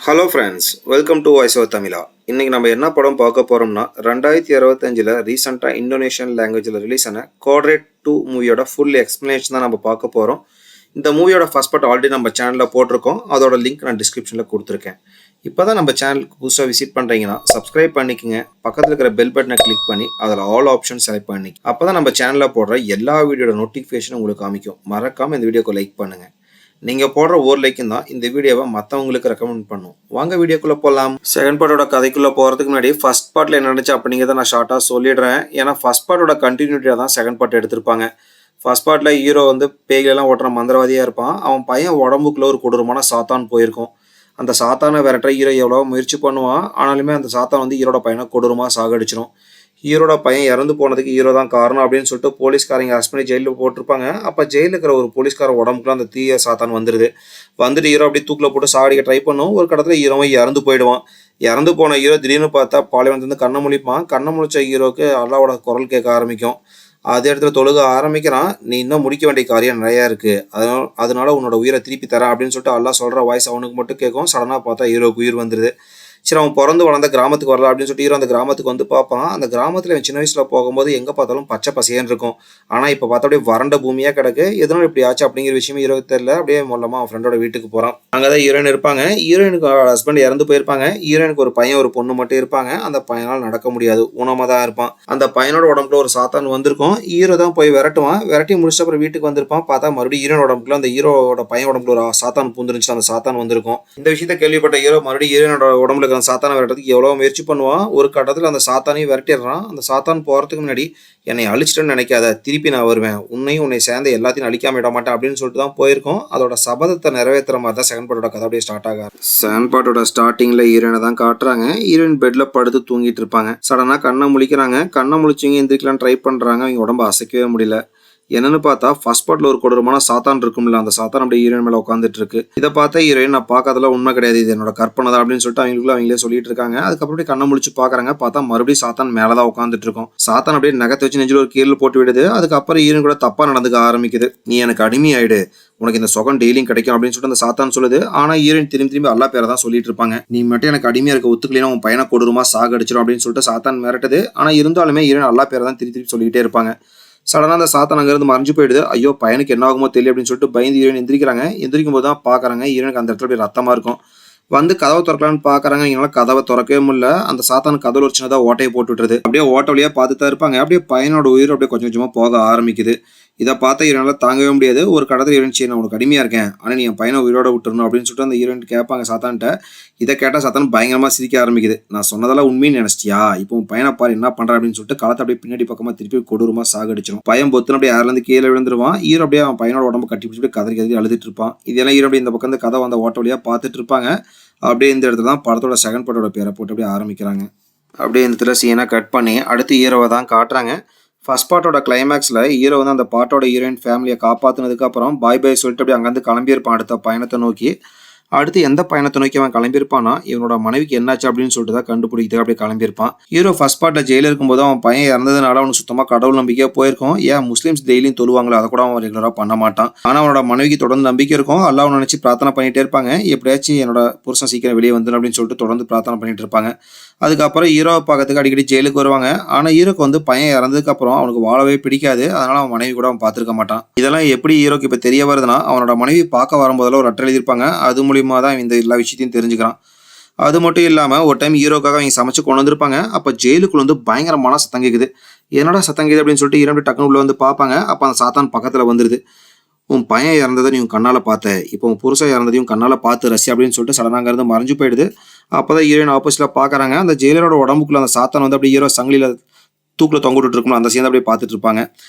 Hello friends, welcome to voice of Tamizha. இன்றைக்கி நம்ம என்ன படம் பார்க்க போகிறோம்னா 2025 ரீசெண்டாக இந்தோனேஷியன் லாங்குவேஜில் ரிலீஸ் ஆன கோட்ரேட் 2 மூவியோட ஃபுல் எக்ஸ்ப்ளனேஷன் தான் நம்ம பார்க்க போகிறோம். இந்த மூவியோட ஃபர்ஸ்ட் பார்ட் ஆல்ரெடி நம்ம சேனலில் போட்டிருக்கோம். அதோட லிங்க் நான் டிஸ்கிரிப்ஷனில் கொடுத்துருக்கேன். இப்போ தான் நம்ம சேனலுக்கு புதுசாக விசிட் பண்ணுறீங்கன்னா சப்ஸ்கிரைப் பண்ணிக்கோங்க. பக்கத்தில் இருக்கிற பெல் பட்டனை கிளிக் பண்ணி அதில் ஆல் ஆப்ஷன் செலக்ட் பண்ணி அப்போ தான் நம்ம சேனலில் போடுற எல்லா வீடியோட நோட்டிஃபிகேஷனும் உங்களுக்கு காமிக்கும். மறக்காமல் இந்த வீடியோக்கு லைக் பண்ணுங்கள். நீங்கள் போடுற ஒரு லைக்கும் தான் இந்த வீடியோவை மற்றவங்களுக்கு ரெக்கமெண்ட் பண்ணும். வாங்க வீடியோக்குள்ளே போகலாம். செகண்ட் பார்ட்டோட கதைக்குள்ளே போகிறதுக்கு முன்னாடி ஃபர்ஸ்ட் பார்ட்டில் என்ன நடந்துச்சு அப்படிங்கிறத நான் ஷார்ட்டாக சொல்லிடுறேன். ஏன்னா ஃபர்ஸ்ட் பார்ட்டோட கண்டினியூட்டியாக தான் செகண்ட் பார்ட் எடுத்திருப்பாங்க. ஃபர்ஸ்ட் பார்ட்டில் ஹீரோ வந்து பேய்களெல்லாம் ஓட்டுற மந்திரவாதியாக இருப்பான். அவன் பையன் உடம்புக்குள்ள ஒரு கொடூரமான சாத்தான் போயிருக்கும். அந்த சாத்தானை விரட்ட ஹீரோ எவ்வளோ முயற்சி பண்ணுவான். ஆனாலுமே அந்த சாத்தான் வந்து ஹீரோட பையனை கொடூரமாக சாகடிச்சிடும். ஹீரோட பையன் இறந்து போனதுக்கு ஹீரோ தான் காரணம் அப்படின்னு சொல்லிட்டு போலீஸ்காரங்க அரெஸ்ட் பண்ணி ஜெயிலில் போட்டிருப்பாங்க. அப்போ ஜெயிலில் இருக்கிற ஒரு போலீஸ்கார உடம்புக்குள்ள அந்த தீய சாத்தான் வந்துட்டு ஹீரோ அப்படியே தூக்கில் போட்டு சாடிக்க ட்ரை பண்ணும். ஒரு கடத்தில் ஹீரோவும் இறந்து போயிடுவான். இறந்து போன ஹீரோ திடீர்னு பார்த்தா பாலைவனத்துலேருந்து கண்ணை முழிப்பான். கண்ணை முழிச்ச ஹீரோக்கு அல்லாவோட குரல் கேட்க ஆரம்பிக்கும். அதே இடத்துல தொழுக ஆரம்பிக்கிறான். நீ இன்னும் முடிக்க வேண்டிய காரியம் நிறையா இருக்குது, அதனால உன்னோட உயிரை திருப்பி தரேன் அப்படின்னு சொல்லிட்டு அல்லா சொல்கிற வாய்ஸ் அவனுக்கு மட்டும் கேட்கும். சடனாக பார்த்தா ஹீரோக்கு உயிர் வந்துடுது. சரி, அவன் பிறந்து வளர்ந்த கிராமத்துக்கு வரலாம் அப்படின்னு சொல்லிட்டு ஹீரோ அந்த கிராமத்துக்கு வந்து பார்ப்பான். அந்த கிராமத்தில் சின்ன வயசில் போகும்போது எங்கே பார்த்தாலும் பச்சை பசேன்னு இருக்கும். ஆனால் இப்போ பார்த்தா அப்படியே வறண்ட பூமியாக கிடக்கு. எதனால இப்படி ஆச்சு அப்படிங்கிற விஷயமே ஹீரோக்கு தெரியல. அப்படியே மூலமாக அவன் ஃப்ரெண்டோட வீட்டுக்கு போகிறான். அங்கே தான் ஹீரோயின் இருப்பாங்க. ஹீரோயினுக்கு ஹஸ்பண்ட் இறந்து போயிருப்பாங்க. ஹீரோயினுக்கு ஒரு பையன் ஒரு பொண்ணு மட்டும் இருப்பாங்க. அந்த பையனால் நடக்க முடியாது, ஊனமாக தான் இருப்பான். அந்த பையனோட உடம்புல ஒரு சாத்தான் வந்திருக்கும். ஹீரோ தான் போய் விரட்டி முடிச்ச அப்புறம் வீட்டுக்கு வந்திருப்பான். பார்த்தா மறுபடியும் ஹீரோட உடம்புல அந்த ஹீரோட பையன் உடம்புல ஒரு சாத்தான் பூந்துருந்துச்சு. அந்த சாத்தான் வந்திருக்கும். இந்த விஷயத்தை கேள்விப்பட்ட ஹீரோ மறுபடியும் ஹீரோனோட உடம்புல இருக்கிற சாத்தானை விரட்டுறதுக்கு எவ்வளோ முயற்சி பண்ணுவான். ஒரு கட்டத்தில் அந்த சாத்தானையும் விரட்டிடுறான். அந்த சாத்தான் போகிறதுக்கு முன்னாடி என்னை அழிச்சிட்டேன்னு நினைக்காத, திருப்பி நான் வருவேன், உன்னை சேர்ந்த எல்லாத்தையும் அழிக்காம விட மாட்டேன் அப்படின்னு சொல்லிட்டு தான் போயிருக்கோம். அதோட சபதத்தை நிறைவேற்றுற மாதிரி தான் செகண்ட் பார்ட்டோட கதை அப்படியே ஸ்டார்ட் ஆகாது. செகண்ட் பார்ட்டோட ஸ்டார்டிங்கில் ஹீரோனை தான் காட்டுறாங்க. ஹீரோயின் பெட்டில் படுத்து தூங்கிட்டு இருப்பாங்க. சடனாக கண்ணை முழிக்கிறாங்க. கண்ணை முழிச்சிங்க எந்திரிக்கலான்னு ட்ரை பண்ணுறாங்க. அவங்க உடம்பு அசைக்கவே முடியல. என்னன்னு பார்த்தா ஃபர்ஸ்ட் பார்ட்ல ஒரு கொடூரமான சாத்தான் இருக்கும்ல, அந்த சாத்தான் அப்படியே ஹீரோயின் மேலே உட்காந்துட்டு இருக்கு. இதை பார்த்தா ஹீரோயின் நான் பார்க்காதெல்லாம் உண்மை கிடையாது, இது என்னோட கற்பனை தான் அப்படின்னு சொல்லிட்டு அவங்களே சொல்லிட்டு இருக்காங்க. அதுக்கப்புறம் அப்படியே கண்ணை முழிச்சு பார்க்குறாங்க. பார்த்தா மறுபடியும் சாத்தான் மேலே தான் உட்காந்துட்டு இருக்கும். சாத்தான் அப்படியே நகத்தை வச்சு நெஞ்சில் ஒரு கீழ் போட்டு விடுது. அதுக்கப்புறம் ஹீரோயின் கூட தப்பா நடந்துக்க ஆரம்பிக்குது. நீ எனக்கு அடிமையாயிடு, உனக்கு இந்த சுகம் டெய்லியும் கிடைக்கும் அப்படின்னு சொல்லிட்டு அந்த சாத்தான் சொல்லுது. ஆனால் ஹீரோயின் திரும்பி அல்லா பேரை தான் சொல்லிட்டு இருப்பாங்க. நீ மட்டும் எனக்கு அடிமையா இருக்க ஒத்துக்கலாம், உன் பையனை கொடூரமா சாகடிச்சிடும் அப்படின்னு சொல்லிட்டு சாத்தான் மிரட்டுது. ஆனால் இருந்தாலுமே ஹீரோயின் அல்லா பேரை தான் திருப்பி சொல்லிக்கிட்டே இருப்பாங்க. சடனாக அந்த சாத்தான் அங்கேருந்து மறைஞ்சு போயிடுது. ஐயோ பையனுக்கு என்ன ஆகுமோ தெரியல அப்படின்னு சொல்லிட்டு பயந்து ஹீரோயின் எந்திரிக்கிறாங்க. எந்திரிக்கும் போது தான் பார்க்குறாங்க ஹீரோனுக்கு அந்த இடத்துல அப்படியே ரத்தமாக இருக்கும். வந்து கதவை திறக்கலான்னு பார்க்குறாங்க. எங்களால் கதவை திறக்கவே முடியல. அந்த சாத்தான் கதவுல ஒரு சின்னதாக ஓட்டையை போட்டு விட்டுருது. அப்படியே ஓட்ட வழியாக பார்த்துட்டு தான் இருப்பாங்க. அப்படியே பையனோட உயிர் அப்படியே கொஞ்சம் கொஞ்சமாக போக ஆரம்பிக்குது. இதை பார்த்தா ஹீரோனால தாங்கவே முடியாது. ஒரு கடத்தில் ஹீரோயின் நான் உனக்கு அடிமையாக இருக்கேன், ஆனால் நீ என் பையனை உயிரோட விட்டுறணும் அப்படின்னு சொல்லிட்டு அந்த ஹீரோயின் கேட்பாங்க சாத்தான்ட்ட. இதை கேட்டால் சாத்தான் பயங்கரமாக சிரிக்க ஆரம்பிக்குது. நான் சொன்னதெல்லாம் உண்மைன்னு நினைச்சிட்டியா, இப்போ உன் பையனை பாரு என்ன பண்ணுற அப்படின்னு சொல்லிட்டு களத்தை அப்படியே பின்னாடி பக்கமாக திருப்பி கொடூரமாக சாகடிச்சிடும். பையன் பொத்துன்னு அப்படியே யாரிலேருந்து கீழே விழுந்துருவான். ஹீரோ அப்படியே அவன் பையனோட உடம்பு கட்டி பிடிச்சி கதறி அழுதுட்டு இருப்பான். இதெல்லாம் ஹீரோ அப்படியே இந்த பக்கம் கதை வந்த ஓட்ட வழியாக பார்த்துட்டு இருப்பாங்க. அப்படியே இந்த இடத்துல தான் படத்தோட செகண்ட் பார்ட்டோட பேரை போட்டு அப்படியே ஆரம்பிக்கிறாங்க. அப்படியே இந்த இடத்துல சீனை கட் பண்ணி அடுத்து ஹீரோவை தான் காட்டுறாங்க. ஃபர்ஸ்ட் பார்ட்டோட கிளைமேக்ஸில் ஹீரோ வந்து அந்த பாட்டோட ஹீரோயின் ஃபேமிலியை காப்பாற்றினதுக்கப்புறம் பாய் சொல்லிட்டு அப்படியே அங்கேருந்து கிளம்பியிருப்பான் அடுத்த பயணத்தை நோக்கி. அடுத்து எந்த பயணத்தை நோக்கி அவன் கிளம்பியிருப்பானா இவனோட மனைவிக்கு என்னாச்சு அப்படின்னு சொல்லிட்டு தான் கண்டுபிடிக்கிறதுக்கு அப்படியே கிளம்பியிருப்பான். ஹீரோ ஃபர்ஸ்ட் பார்ட்டில் ஜெயிலில் இருக்கும்போது அவன் பையன் இறந்ததுனால அவனுக்கு சுத்தமாக கடவுள் நம்பிக்கையாக போயிருக்கும். ஏன் முஸ்லீம்ஸ் டெய்லியும் தொழுவாங்களோ அதை கூட அவன் ரெகுலராக பண்ண மாட்டான். ஆனால் அவனோட மனைவிக்கு தொடர்ந்து நம்பிக்கை இருக்கும். அல்லாஹ் அவனை நினச்சி பிரார்த்தனை பண்ணிகிட்டே இருப்பாங்க. எப்படியாச்சும் என்னோட புருஷன் சீக்கிரம் வெளியே வந்துடும் அப்படின்னு சொல்லிட்டு தொடர்ந்து பிரார்த்தனை பண்ணிட்டு இருப்பாங்க. அதுக்கப்புறம் ஹீரோவை பார்க்கறதுக்கு அடிக்கடி ஜெயிலுக்கு வருவாங்க. ஆனால் ஹீரோக்கு வந்து பையன் இறந்ததுக்கப்புறம் அவனுக்கு வாழவே பிடிக்காது. அதனால அவன் மனைவி கூட அவன் பார்த்துருக்க மாட்டான். இதெல்லாம் எப்படி ஹீரோக்கு இப்போ தெரிய வருதுன்னா அவனோட மனைவி பார்க்க வரும்போதெல்லாம் ஒரு அட்டை எழுதியிருப்பாங்க. அது மூலியமாக தான் இந்த எல்லா விஷயத்தையும் தெரிஞ்சுக்கிறான். அது மட்டும் இல்லாமல் ஒரு டைம் ஹீரோக்காக அவங்க சமைச்சு கொண்டு வந்திருப்பாங்க. அப்போ ஜெயிலுக்குள்ள வந்து பயங்கரமான சத்தம் கேட்குது. என்னடா சத்தம் கேட்குது அப்படின்னு சொல்லிட்டு ஹீரோ டக்குனு உள்ள வந்து பார்ப்பாங்க. அப்போ அந்த சாத்தான் பக்கத்தில் வந்துடுது. உன் பையன் இறந்ததை நீ கண்ணால் பார்த்த, இப்போ உன் புருஷன் இறந்ததையும் கண்ணால் பார்த்து ரசி அப்படின்னு சொல்லிட்டு சடனாக இருந்து மறைஞ்சு போயிடுது. அப்போ தான் ஹீரோயின் ஆப்போசிட்டில் பார்க்குறாங்க. அந்த ஜெயிலரோட உடம்புக்குள்ள அந்த சாத்தான் வந்து அப்படியே ஹீரோ சங்கிலியில் தூக்கில் தொங்க விட்டுட்டு இருக்கணும். அந்த சேர்ந்து அப்படியே பார்த்துட்டு இருப்பாங்க.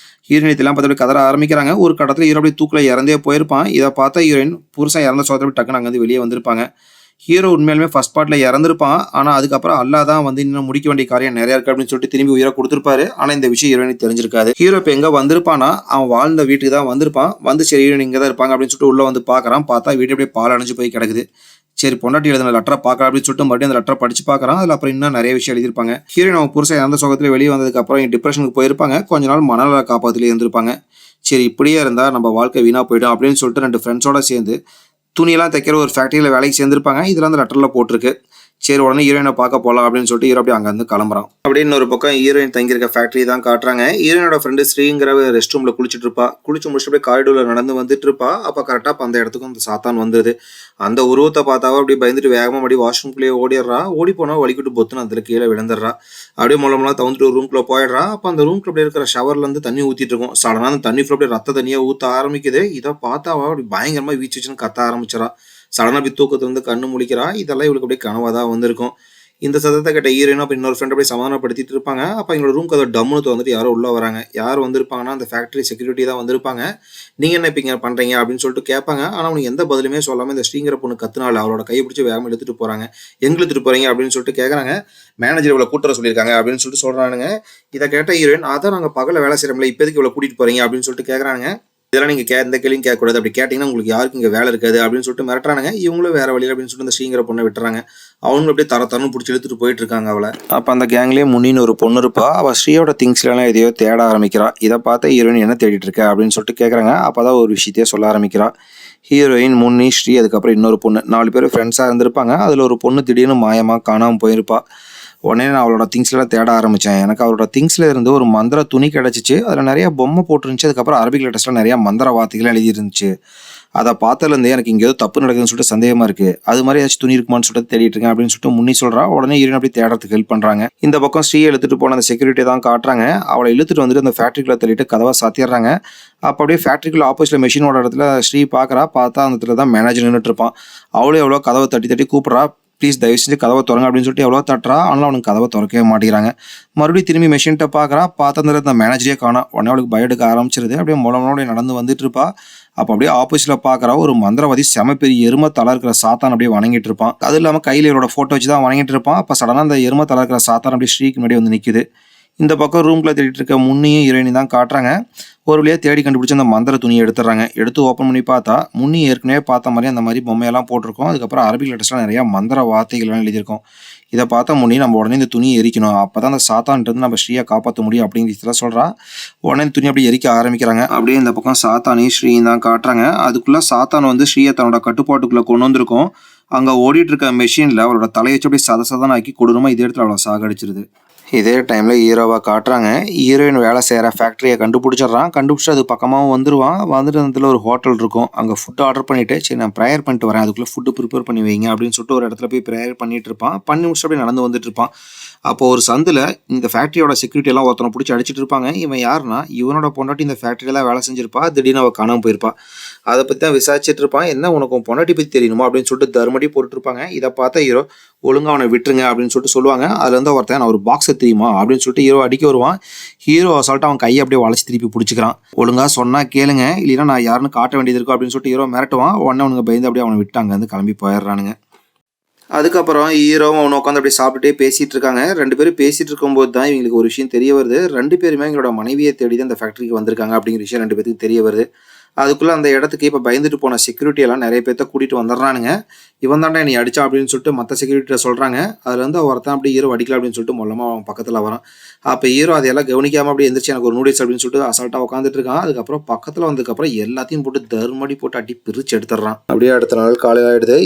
ஹீரோயின் இதெல்லாம் பார்த்து கதற ஆரம்பிக்கிறாங்க. ஒரு கடத்தில் ஹீரோ அப்படியே தூக்கில் இறந்தே போயிருப்பான். இதை பார்த்தா ஹீரோயின் புருஷன் இறந்த சோதனை டக்குன்னு அங்கேருந்து வெளியே வந்திருப்பாங்க. ஹீரோ உண்மையிலுமே ஃபர்ஸ்ட் பார்ட்டில் இறந்துருப்பான். ஆனால் அதுக்கப்புறம் அல்லாஹ் தான் வந்து இன்னும் முடிக்க வேண்டிய காரியம் நிறையா இருக்குது அப்படின்னு சொல்லிட்டு திரும்பி உயிரை கொடுத்துருப்பாரு. ஆனால் இந்த விஷயம் ஹீரோயினுக்கு தெரிஞ்சிருக்காது. ஹீரோ இப்போ எங்கே வந்திருப்பானா அவன் வாழ்ந்த வீட்டுக்கு தான் வந்திருப்பான். வந்து சரி ஹீரோயின் இங்கே தான் இருப்பாங்க அப்படின்னு சொல்லிட்டு உள்ளே வந்து பார்க்குறான். பார்த்தா வீட்டு அப்படியே பால் அடைஞ்சு போய் கிடக்குது. சரி பொண்டாட்டி எழுதின லெட்டரை பார்க்கலாம் அப்படின்னு சொல்லிட்டு மறுபடியும் அந்த லெட்டரை படிச்சு பார்க்குறான். அதில் அப்புறம் இன்னும் நிறைய விஷயம் எழுதியிருப்பாங்க. ஹீரோயின் அவன் புருஷன் இறந்த சோகத்தில் வெளியே வந்ததுக்கப்புறம் டிப்ரெஷனுக்கு போயிருப்பாங்க. கொஞ்ச நாள் மனநல காப்பாற்றிலே இருந்திருப்பாங்க. சரி இப்படியே இருந்தால் நம்ம வாழ்க்கை வீணாக போயிடும் அப்படின்னு சொல்லிட்டு 2 ஃப்ரெண்ட்ஸோட சேர்ந்து துணியெல்லாம் தைக்கிற ஒரு ஃபேக்ட்ரியில் வேலைக்கு சேர்ந்துருப்பாங்க. இதில் அந்த லெட்டரில் போட்டிருக்கு. சரி உடனே ஹீரோயினை பார்க்க போகலாம் அப்படின்னு சொல்லிட்டு ஹீரோ அப்படியே அங்கேருந்து கிளம்புறான். அப்படின்னு ஒரு பக்கம் ஹீரோயின் தங்கியிருக்க ஃபேக்ட்ரி தான் காட்டுறாங்க. ஹீரோயினோட ஃப்ரெண்டு ஸ்ரீங்கிற ரெஸ்ட் ரூமில் குளிச்சுட்டு இருப்பா. குளிச்சு முடிச்சுட்டு அப்படியே காரிடோரில் நடந்து வந்துட்டு இருப்பா. அப்போ கரெக்டாக அந்த இடத்துக்கும் அந்த சாத்தான் வந்துடுது. அந்த உருவத்தை பார்த்தாவோ அப்படியே பயந்துட்டு வேகமாக மறுபடி வாஷ்ரூம்குள்ளேயே ஓடிடுறா. ஓடி போனால் வலிக்கிட்டு பொத்துன்னு அதில் கீழே விழுந்துடுறா. அப்படியே மூலமெல்லாம் தவுந்துட்டு ஒரு ரூம்குள்ளே போயிடுறா. அப்போ அந்த ரூம்குள்ள அப்படியே இருக்கிற ஷவர்லேருந்து தண்ணி ஊற்றிட்டு இருக்கும். சடனாக அந்த தண்ணி ஃபுல்லாக அப்படியே ரத்த தண்ணியாக ஊற்ற ஆரம்பிக்குது. இதை பார்த்தாவா அப்படி பயங்கரமாக வீச்சுன்னு கத்த ஆரம்பிச்சிடறா. சடனாக அப்படி தூக்கத்துலேருந்து கண்ணு முழிக்கிறா. இதெல்லாம் இவளுக்கு அப்படியே கனவாக தான் வந்திருக்கும். இந்த சத்தத்தை கேட்ட ஹீரோயினும் அப்போ இன்னொரு ஃப்ரெண்ட் அப்படியே சமாதானப்படுத்திட்டு இருப்பாங்க. அப்போ எங்களோட ரூம் கதை டம்முன்னு வந்துட்டு யாரோ உள்ள வராங்க. யார் வந்திருப்பாங்கன்னா அந்த ஃபேக்ட்ரி செக்யூரிட்டி தான் வந்திருப்பாங்க. நீங்கள் என்ன இப்போ இங்கே பண்ணுறீங்க அப்படின்னு சொல்லிட்டு கேட்பாங்க. ஆனால் அவனுக்கு எந்த பதிலுமே சொல்லாமல் இந்த ஸ்ரீங்கிற பொண்ணு கத்துனால அவளோட கையை பிடிச்சி வேகமாக எடுத்துகிட்டு போகிறாங்க. எங்கே எடுத்துகிட்டு போகிறீங்க அப்படின்னு சொல்லிட்டு கேட்குறாங்க. மேனேஜர் இவ்வளோ கூட்டுற சொல்லியிருக்காங்க அப்படின்னு சொல்லிட்டு சொல்கிறானுங்க. இதை கேட்ட ஹீரோயின் அதான் நாங்கள் பகலில் வேலை செய்கிறோம்ல இப்போதைக்கு இவ்வளோ கூட்டிகிட்டு போகிறீங்க அப்படின்னு சொல்லிட்டு கேட்குறாங்க. இதெல்லாம் நீங்கள் எந்த கேள்வியும் கேட்கக்கூடாது. அப்படி கேட்டிங்கன்னா உங்களுக்கு யாருக்கு இங்கே வேலை இருக்காது அப்படின்னு சொல்லிட்டு மிரட்டுறானுங்க. இவங்களும் வேறு வழியில் அப்படின்னு சொல்லிட்டு அந்த ஸ்ரீங்கிற பொண்ணை விட்டுறாங்க. அவங்களும் அப்படியே தரன்னு பிடிச்சி எடுத்துகிட்டு போயிட்டு இருக்காங்க அவளை. அப்போ அந்த கேங்லேயே முன்னின்னு ஒரு பொண்ணு இருப்பா. அவள் ஸ்ரீயோட திங்ஸ்லாம் எதையோ தேட ஆரம்பிக்கிறா. இதை பார்த்து ஹீரோயின் என்ன தேடிட்டு இருக்க அப்படின்னு சொல்லிட்டு கேட்குறாங்க. அப்போ தான் ஒரு விஷயத்தையே சொல்ல ஆரம்பிக்கிறா. ஹீரோயின், முன்னி, ஸ்ரீ, அதுக்கப்புறம் இன்னொரு பொண்ணு 4 பேர் ஃப்ரெண்ட்ஸாக இருந்திருப்பாங்க. அதில் ஒரு பொண்ணு திடீர்னு மாயமாக காணாமல் போயிருப்பா. உடனே நான் அவளோட திங்ஸ்லாம் தேட ஆரம்பித்தேன். எனக்கு அவளோட திங்ஸில் இருந்து ஒரு மந்திர துணி கிடச்சிச்சு. அதில் நிறையா பொம்மை போட்டுருந்துச்சு. அதுக்கப்புறம் அரபிக் லெட்டர்ஸில் நிறையா மந்திர வார்த்தைகள் எழுதிருந்துச்சு. அதை பார்த்ததுலேருந்து எனக்கு இங்கே ஏதோ தப்பு நடக்குதுன்னு சொல்லிட்டு சந்தேகமாக இருக்குது. அது மாதிரி ஏதாச்சும் துணி இருக்குமான்னு சொல்லிட்டு தேடிட்டு இருக்கேன் அப்படின்னு சொல்லிட்டு முன்னி சொல்கிறா. உடனே ஹீரோயின் அப்படி தேடுறதுக்கு ஹெல்ப் பண்ணுறாங்க. இந்த பக்கம் ஸ்ரீயை இழுத்துட்டு போன அந்த செக்யூரிட்டி தான் காட்டுறாங்க. அவளை இழுத்துட்டு வந்துட்டு அந்த ஃபேக்ட்ரிக்குள்ளே தள்ளிட்டு கதவை சாத்திடுறாங்க. அப்போ அப்படியே ஃபேக்ட்ரிக்குள்ளே ஆப்போசிட்டில் மெஷினோட இடத்துல ஸ்ரீ பார்க்குறா. பார்த்தா அந்த இடத்துல தான் மேனேஜர் நின்றுட்டு இருப்பான். அவளே எவ்வளோ கதவை தட்டி தட்டி கூப்பிட்றா. ப்ளீஸ் தயவு செஞ்சு கதவை திறங்க அப்படின்னு சொல்லிட்டு எவ்வளோ தட்டுறா. ஆனால் அவனுக்கு கதவை திறக்கவே மாட்டேங்கிறாங்க. மறுபடியும் திரும்பி மெஷின்கிட்ட பார்க்குறா. பார்த்த அந்த மேனேஜரே காணோம். உடனே அவளுக்கு பயடுக்க ஆரம்பிச்சிருது. அப்படியே மூலமோட நடந்து வந்துட்டு இருப்பா. அப்போ அப்படியே ஆப்போசிட்டில் பார்க்குறா ஒரு மந்திரவாதி செம பெரிய எருமை தலை இருக்கிற சாத்தான் அப்படியே வணங்கிட்டு இருப்பான். அது இல்லாமல் கையில் இவரோட ஃபோட்டோ வச்சு தான் வணங்கிட்டு இருப்பான். அப்போ சடனாக அந்த எருமை தலை இருக்கிற சாத்தான் அப்படியே ஸ்ரீக்கு முன்னாடி வந்து நிற்குது. இந்த பக்கம் ரூம்குள்ளே தேடிட்டு இருக்க முன்னியும் ஹீரோயினி தான் காட்டுறாங்க. ஒரு வழியாக தேடி கண்டுபிடிச்சி அந்த மந்திர துணியை எடுத்துடுறாங்க. எடுத்து ஓப்பன் பண்ணி பார்த்தா முன்னி ஏற்கனவே பார்த்த மாதிரி அந்த மாதிரி பொம்மையெல்லாம் போட்டிருக்கோம். அதுக்கப்புறம் அரபிக் லெட்டர்ஸ்லாம் நிறையா மந்திர வார்த்தைகள்லாம் எழுதியிருக்கோம். இதை பார்த்தா முன்னி நம்ம உடனே இந்த துணியை எரிக்கணும். அப்போ தான் அந்த சாத்தான்ட்டு நம்ம ஸ்ரீயை காப்பாற்ற முடியும் அப்படிங்கிறதுலாம் சொல்கிறா. உடனே இந்த துணி அப்படியே எரிக்க ஆரம்பிக்கிறாங்க. அப்படியே இந்த பக்கம் சாத்தானையும் ஸ்ரீயும் தான் காட்டுறாங்க. அதுக்குள்ளே சாத்தான் வந்து ஸ்ரீயை தன்னோட கட்டுப்பாட்டுக்குள்ளே கொண்டு வந்திருக்கோம். அங்கே ஓடிட்டு இருக்க மெஷினில் அவரோட தலையை வச்சு அப்படியே சதசதான் ஆக்கி கொடூரமாக இதே இடத்துல அவளை சாகடிச்சிருது. இதே டைமில் ஹீரோவை காட்டுறாங்க. ஹீரோயின் வேலை செய்கிற ஃபேக்ட்ரியை கண்டுபிடிச்சிட்றான். கண்டுபிடிச்சி அது பக்கமாகவும் வந்துடுவான். வந்துட்டு அதில் ஒரு ஹோட்டல் இருக்கும். அங்கே ஃபுட்டு ஆர்டர் பண்ணிவிட்டு சரி நான் ப்ரேயர் பண்ணிட்டு வரேன், அதுக்குள்ளே ஃபுட்டு ப்ரிப்பேர் பண்ணி வைங்க அப்படின்னு சொல்லிட்டு ஒரு இடத்துல போய் ப்ரேயர் பண்ணிட்டு இருப்பான். பண்ணி முடிச்சுட்டு அப்படியே நடந்து வந்துட்டு இருப்பான். அப்போ ஒரு சந்தில் இந்த ஃபேக்ட்ரியோட செக்யூரிட்டி எல்லாம் ஒருத்தனை பிடிச்சி அடிச்சிட்டு இருப்பாங்க. இவன் யாருன்னா இவனோட பொண்டாட்டி இந்த ஃபேக்ட்ரியெல்லாம் வேலை செஞ்சிருப்பா. திடீர்னு அவள் காணாமல் போயிருப்பா. அதை பற்றி தான் விசாரிச்சுட்டு இருப்பான். என்ன உனக்கு உன் பொண்டாட்டி பற்றி தெரியணுமா அப்படின்னு சொல்லிட்டு தர்மடி போட்டுருப்பாங்க. இதை பார்த்தா ஹீரோ ஒழுங்காக அவனை விட்டுருங்க அப்படின்னு சொல்லிட்டு சொல்லுவாங்க. அதுல இருந்து ஒருத்தன் நான் ஒரு பாக்ஸை தெரியுமா அப்படின்னு சொல்லிட்டு ஹீரோ அடிக்க வருவான். ஹீரோ அசால்ட்டாக அவன் கையை அப்படியே வளைச்சி திருப்பி பிடிச்சிக்கிறான். ஒழுங்காக சொன்னால் கேளுங்க, இல்லைன்னா நான் யாருன்னு காட்ட வேண்டியது இருக்கும் அப்படின்னு சொல்லிட்டு ஹீரோ மிரட்டுவான். உடனே அவனுக்கு பயந்து அப்படியே அவனை விட்டு அங்கேருந்து கிளம்பி போயிடுறானுங்க. அதுக்கப்புறம் ஹீரோவும் அவனை உட்காந்து அப்படியே சாப்பிட்டுட்டே பேசிகிட்டு இருக்காங்க. 2 பேரும் பேசிகிட்டு இருக்கும்போது தான் இவங்களுக்கு ஒரு விஷயம் தெரிய வருது. 2 பேருமே எங்களோட மனைவியை தேடி தான் இந்த ஃபேக்ட்ரிக்கு வந்திருக்காங்க அப்படிங்கிற விஷயம் 2 பேருக்கு தெரிய வருது. அதுக்குள்ளே அந்த இடத்துக்கு இப்போ பயந்துட்டு போன செக்யூரிட்டி எல்லாம் நிறைய பேர்த்த கூட்டிகிட்டு வந்துடுறானுங்க. இவன் தாண்டா நீ அடிச்சா அப்படின்னு சொல்லிட்டு மற்ற செக்யூரிட்டியை சொல்கிறாங்க. அதுலேருந்து ஒருத்தன் அப்படி ஹீரோ அடிக்கல அப்படின்னு சொல்லிட்டு மொல்லமாக அவன் பக்கத்தில் வரான். அப்போ ஹீரோ அதையெல்லாம் கவனிக்காமல் அப்படி எந்திரிச்சு எனக்கு ஒரு நூடுல்ஸ் அப்படின்னு சொல்லிட்டு அசால்ட்டாக உட்காந்துட்டு இருக்கான். அதுக்கப்புறம் பக்கத்தில் வந்ததுக்கப்புறம் எல்லாத்தையும் போட்டு தர்மடி போட்டு அடி பிரித்து எடுத்துடுறான். அப்படியே அடுத்த நாள் காலையில் ஆகிடுது.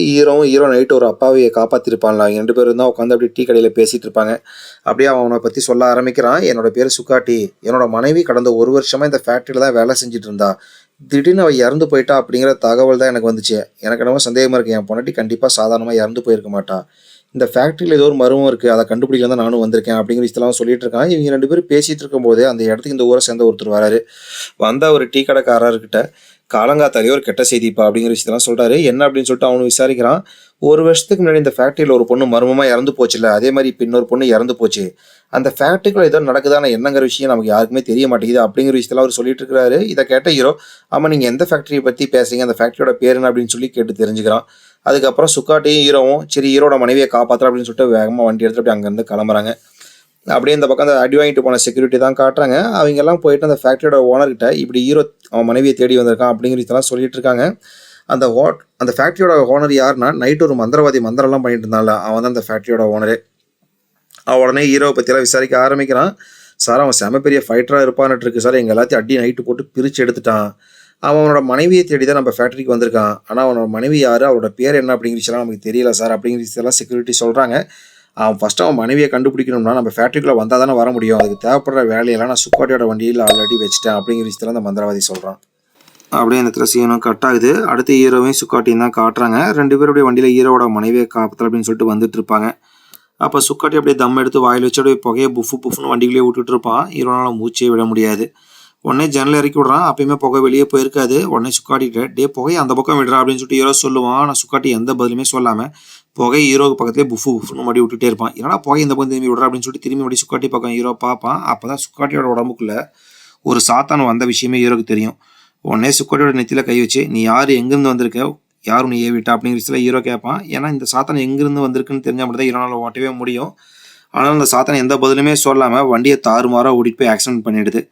ஹீரோ நைட்டு ஒரு அப்பாவியை காப்பாற்றிருப்பான்ல. அவங்க 2 பேரும் தான் உட்காந்து அப்படியே டீ கடையில் பேசிகிட்டு இருப்பாங்க. அப்படியே அவனை பற்றி சொல்ல ஆரம்பிக்கிறான். என்னோட பேர் சுக்காட்டி. என்னோட மனைவி கடந்த 1 வருஷமாக இந்த ஃபேக்ட்ரியில் தான் வேலை செஞ்சுட்டு இருந்தா. திடீர்னு அவள் இறந்து போயிட்டா அப்படிங்கிற தகவல் தான் எனக்கு வந்துச்சு. எனக்கு என்னமோ சந்தேகமாக இருக்குது. என் பொண்டாட்டி கண்டிப்பாக சாதாரணமாக இறந்து போயிருக்க மாட்டா. இந்த ஃபேக்ட்ரியில் ஏதோ ஒரு மர்மம் இருக்குது, அதை கண்டுபிடிக்கலாம் தான் நானும் வந்திருக்கேன் அப்படிங்கிற விஷயத்தெல்லாம் சொல்லிட்டு இருக்கான். இவங்க 2 பேரும் பேசிகிட்டு இருக்கும்போது அந்த இடத்துக்கு இந்த ஊரை சேர்ந்த ஒருத்தர் வராரு. வந்தால் ஒரு டீ கடைக்காரர்கிட்ட காலங்காத்தாலே ஒரு கெட்ட செய்திப்பா அப்படிங்கிற விஷயத்தெல்லாம் சொல்கிறாரு. என்ன அப்படின்னு சொல்லிட்டு அவனு விசாரிக்கிறான். 1 வருஷத்துக்கு முன்னாடி இந்த ஃபேக்ட்ரியில் ஒரு பொண்ணு மர்மமாக இறந்து போச்சுல்ல, அதே மாதிரி இப்போ இன்னொரு பொண்ணு இறந்து போச்சு. அந்த ஃபேக்ட்ரிக்குள்ள ஏதோ நடக்குதான என்னங்கிற விஷயம் நமக்கு யாருக்குமே தெரிய மாட்டேங்குது அப்படிங்கிற விஷயத்தெல்லாம் அவர் சொல்லிட்டு இருக்கிறாரு. இதை கேட்ட ஹீரோ ஆமாம் நீங்கள் எந்த ஃபேக்ட்ரியை பற்றி பேசுறீங்க, அந்த ஃபேக்ட்ரியோட பேர் என்ன அப்படின்னு சொல்லி கேட்டு தெரிஞ்சுக்கிறான். அதுக்கப்புறம் சுக்காட்டியும் ஹீரோவும் சரி ஹீரோட மனைவியை காப்பாற்றுற அப்படின்னு சொல்லிட்டு வேகமாக வண்டி எடுத்துட்டு அப்படி அங்கேருந்து கிளம்புறாங்க. அப்படியே இந்த பக்கம் அந்த அடி வாங்கிட்டு போன செக்யூரிட்டி தான் காட்டுறாங்க. அவங்க எல்லாம் போயிட்டு அந்த ஃபேக்ட்ரியோட ஓனர்கிட்ட இப்படி ஹீரோ அவன் மனைவியை தேடி வந்திருக்கான் அப்படிங்கிறதெல்லாம் சொல்லிட்டு இருக்காங்க. அந்த ஃபேக்ட்ரியோட ஓனர் யாருன்னா நைட்டு ஒரு மந்திரவாதி மந்திரம்லாம் பண்ணிட்டு இருந்தால அவன் தான் அந்த ஃபேக்ட்ரியோட ஓனரே. அவன் உடனே ஹீரோவை பற்றியெல்லாம் விசாரிக்க ஆரம்பிக்கிறான். சார் அவன் செம பெரிய ஃபைட்டராக இருப்பான்ட்டு இருக்கு சார், எங்கள் எல்லாத்தையும் அடி நைட்டு போட்டு பிரித்து எடுத்துட்டான். அவனோட மனைவியை தேடி தான் நம்ம ஃபேக்ட்ரிக்கு வந்திருக்கான். ஆனா அவனோட மனைவி யாரு? அவரோட பேர் என்ன? அப்படிங்கிற விஷயம்லாம் நமக்கு தெரியல சார் அப்படிங்கிற விஷயத்தெல்லாம் செக்யூரிட்டி சொல்றாங்க. ஃபர்ஸ்ட்டு அவன் மனைவிய கண்டுபிடிக்கணும்னா நம்ம ஃபேக்ட்ரிக்குள்ள வந்தா தானே வர முடியும். அதுக்கு தேவைப்படுற வேலையெல்லாம் நான் சுக்காட்டியோட வண்டியில ஆல்ரெடி வச்சுட்டேன் அப்படிங்கிற விஷயத்தெல்லாம் அந்த மந்திரவாதி சொல்றான். அப்படியே இந்த இடத்துல சீனும் கட் ஆகுது. அடுத்து ஹீரோவையும் சுக்காட்டியும் தான் காட்டுறாங்க. 2 பேரும் அப்படியே வண்டியில ஹீரோவோட மனைவியை காப்பாத்தல அப்படின்னு சொல்லிட்டு வந்துட்டு இருப்பாங்க. அப்ப சுக்காட்டி அப்படியே தம் எடுத்து வாயில வச்சு அப்படியே புகைய புஃப் புஃப்னு வண்டிக்குள்ளேயே விட்டுட்டு இருப்பான். ஹீரோனால மூச்சே விட முடியாது. உடனே ஜன்னல் இறக்கி விடுறான். அப்பயுமே புகை வெளியே போயிருக்காது. உடனே சுக்காட்டிட்ட டேய் புகைய அந்த பக்கம் விடுறா அப்படின்னு சொல்லிட்டு ஹீரோ சொல்லுவான். ஆனா சுக்காட்டி எந்த பதிலுமே சொல்லாம புகை ஹீரோக்கு பக்கத்துலேயே புஃப் புஃப்னு மறுபடியும் விட்டுட்டே இருப்பான். என்னடா புகை இந்த பக்கம் திரும்பி விடுறா அப்படின்னு சொல்லிட்டு திரும்பி மறுபடியும் சுக்காட்டி பக்கம் ஹீரோ பார்ப்பான். அப்பதான் சுக்காட்டியோட உடம்புக்குள்ள ஒரு சாத்தான் வந்த விஷயமே ஹீரோக்கு தெரியும். உடனே சுக்காட்டியோட நெத்தியில கை வச்சு நீ யாரு எங்கிருந்து வந்திருக்க யார் உன்னை ஏவிட்டா அப்படிங்கிற விஷயத்துல ஹீரோ கேட்பான். ஏன்னா இந்த சாத்தான் எங்கிருந்து வந்திருக்குன்னு தெரிஞ்சா மட்டும் தான் ஹீரோனால ஓட்டவே முடியும். ஆனால் அந்த சாத்தான் எந்த பதிலுமே சொல்லாம வண்டியை தாறுமாறா ஓடிட்டு போய் ஆக்சிடென்ட் பண்ணிடுது.